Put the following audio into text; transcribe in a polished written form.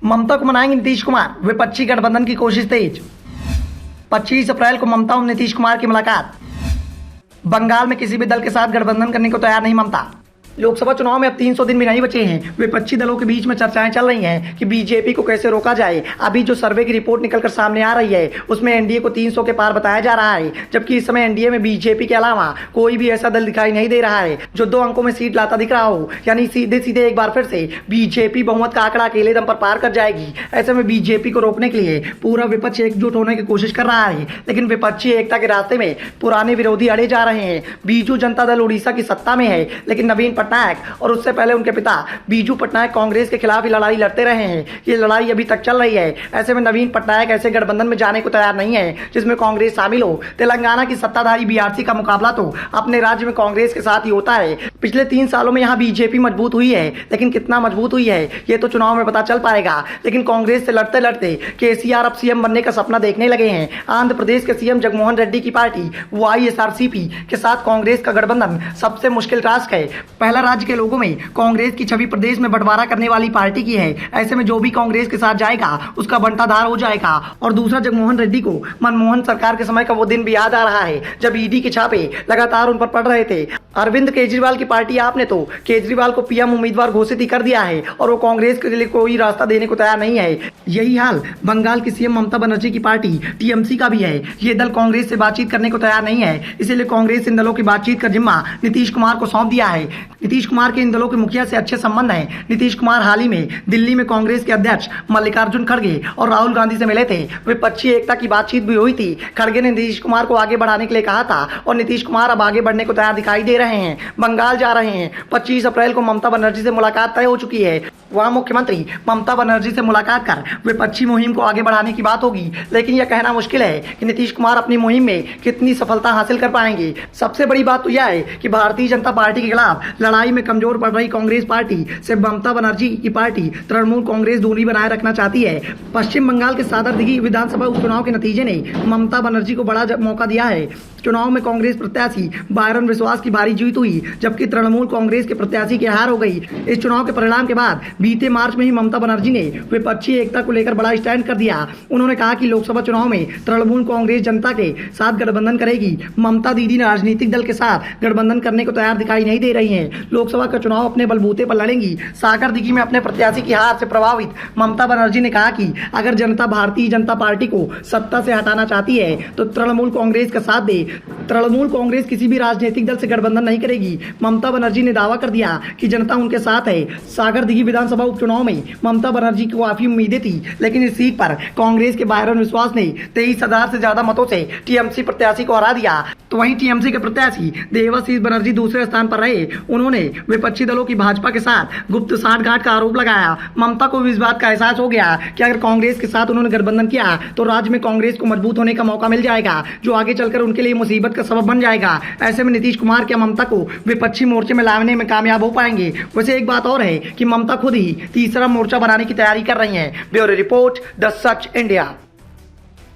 ममता को मनाएंगे नीतीश कुमार, विपक्षी गठबंधन की कोशिश तेज। 25 अप्रैल को ममता और नीतीश कुमार की मुलाकात। बंगाल में किसी भी दल के साथ गठबंधन करने को तैयार नहीं ममता। लोकसभा चुनाव में अब 300 दिन भी नहीं बचे हैं। विपक्षी दलों के बीच में चर्चाएं चल रही हैं कि बीजेपी को कैसे रोका जाए। अभी जो सर्वे की रिपोर्ट निकलकर सामने आ रही है उसमें एनडीए को 300 के पार बताया जा रहा है, जबकि इस समय एनडीए में बीजेपी के अलावा कोई भी ऐसा दल दिखाई नहीं दे रहा है जो 2 अंकों में सीट लाता दिख रहा हो। यानी सीधे सीधे एक बार फिर से बीजेपी बहुमत का आंकड़ा अकेले दम पर पार कर जाएगी। ऐसे में बीजेपी को रोकने के लिए पूरा विपक्ष एकजुट होने की कोशिश कर रहा है, लेकिन विपक्षी एकता के रास्ते में पुराने विरोधी अड़े जा रहे हैं। बीजू जनता दल उड़ीसा की सत्ता में है, लेकिन नवीन पटनायक और उससे पहले उनके पिता बीजू पटनायक कांग्रेस के खिलाफ ही लड़ाई लड़ते रहे हैं। ये लड़ाई अभी तक चल रही है। ऐसे में नवीन पटनायक ऐसे गठबंधन में जाने को तैयार नहीं है जिसमें कांग्रेस शामिल हो। तेलंगाना की सत्ताधारी बीआरसी का मुकाबला तो अपने राज्य में कांग्रेस के साथ ही होता है। पिछले 3 सालों में यहाँ बीजेपी मजबूत हुई है, लेकिन कितना मजबूत हुई है ये तो चुनाव में पता चल पाएगा। लेकिन कांग्रेस से लड़ते लड़ते केसीआर अब सीएम बनने का सपना देखने लगे हैं। आंध्र प्रदेश के सीएम जगनमोहन रेड्डी की पार्टी वाईएसआरसीपी के साथ कांग्रेस का गठबंधन सबसे मुश्किल टास्क है। पहला राज्य के लोगों में कांग्रेस की छवि प्रदेश में बंटवारा करने वाली पार्टी की है। ऐसे में जो भी कांग्रेस के साथ जाएगा उसका बंटाधार हो जाएगा। और दूसरा, जगनमोहन रेड्डी को मनमोहन सरकार के समय का वो दिन भी याद आ रहा है जब ईडी के छापे लगातार उन पर पड़ रहे थे। अरविंद केजरीवाल की पार्टी आपने तो केजरीवाल को पीएम उम्मीदवार घोषित ही कर दिया है और वो कांग्रेस के लिए कोई रास्ता देने को तैयार नहीं है। यही हाल बंगाल की सीएम ममता बनर्जी की पार्टी टीएमसी का भी है। ये दल कांग्रेस से बातचीत करने को तैयार नहीं है, इसीलिए कांग्रेस इन दलों की बातचीत का जिम्मा नीतीश कुमार को सौंप दिया है। नीतीश कुमार के इन दलों के मुखिया से अच्छे संबंध हैं। नीतीश कुमार हाल ही में दिल्ली में कांग्रेस के अध्यक्ष मल्लिकार्जुन खड़गे और राहुल गांधी से मिले थे। विपक्षी एकता की बातचीत भी हुई थी। खड़गे ने नीतीश कुमार को आगे बढ़ाने के लिए कहा था और नीतीश कुमार अब आगे बढ़ने को तैयार दिखाई दे रहे हैं। बंगाल जा रहे हैं। 25 अप्रैल को ममता बनर्जी से मुलाकात तय हो चुकी है। वहां मुख्यमंत्री ममता बनर्जी से मुलाकात कर विपक्षी मुहिम को आगे बढ़ाने की बात होगी, लेकिन यह कहना मुश्किल है कि नीतीश कुमार अपनी मुहिम में कितनी सफलता हासिल कर पाएंगे। सबसे बड़ी बात तो यह है कि भारतीय जनता पार्टी के खिलाफ लड़ाई में कमजोर पड़ रही कांग्रेस पार्टी से ममता बनर्जी की पार्टी तृणमूल कांग्रेस दूरी बनाए रखना चाहती है। पश्चिम बंगाल के सादरदिघी विधानसभा उपचुनाव के नतीजे ने ममता बनर्जी को बड़ा मौका दिया है। चुनाव में कांग्रेस प्रत्याशी बायरन विश्वास की भारी जीत हुई, जबकि तृणमूल कांग्रेस के प्रत्याशी की हार हो गई। इस चुनाव के परिणाम के बाद बीते मार्च में ही ममता बनर्जी ने विपक्षी एकता को लेकर बड़ा स्टैंड कर दिया। उन्होंने कहा कि लोकसभा चुनाव में तृणमूल कांग्रेस जनता के साथ गठबंधन करेगी। ममता दीदी राजनीतिक दल के साथ गठबंधन करने को तैयार दिखाई नहीं दे रही हैं। लोकसभा का चुनाव अपने बलबूते पर लड़ेंगी। सागरदिघी में अपने प्रत्याशी की हार से प्रभावित ममता बनर्जी ने कहा कि अगर जनता भारतीय जनता पार्टी को सत्ता से हटाना चाहती है तो तृणमूल कांग्रेस का साथ दे। तृणमूल कांग्रेस किसी भी राजनीतिक दल से गठबंधन नहीं करेगी। ममता बनर्जी ने दावा कर दिया कि जनता उनके साथ है। सागरदिघी विधानसभा उपचुनाव में ममता बनर्जी को काफी उम्मीदें थी, लेकिन इस सीट पर कांग्रेस के बायरन विश्वास ने 23,000 से ज्यादा मतों से टीएमसी प्रत्याशी को हरा दिया। तो वहीं टीएमसी के प्रत्याशी देवाशीष बनर्जी दूसरे स्थान पर रहे। उन्होंने विपक्षी दलों की भाजपा के साथ गुप्त साठगांठ का आरोप लगाया। ममता को भी इस बात का एहसास हो गया कि अगर कांग्रेस के साथ उन्होंने गठबंधन किया तो राज्य में कांग्रेस को मजबूत होने का मौका मिल जाएगा, जो आगे चलकर उनके लिए मुसीबत का सबब बन जाएगा। ऐसे में नीतीश कुमार क्या ममता को विपक्षी मोर्चे में लाने में कामयाब हो पाएंगे? वैसे एक बात और है कि ममता खुद ही तीसरा मोर्चा बनाने की तैयारी कर रही हैं। Bureau report, the such India.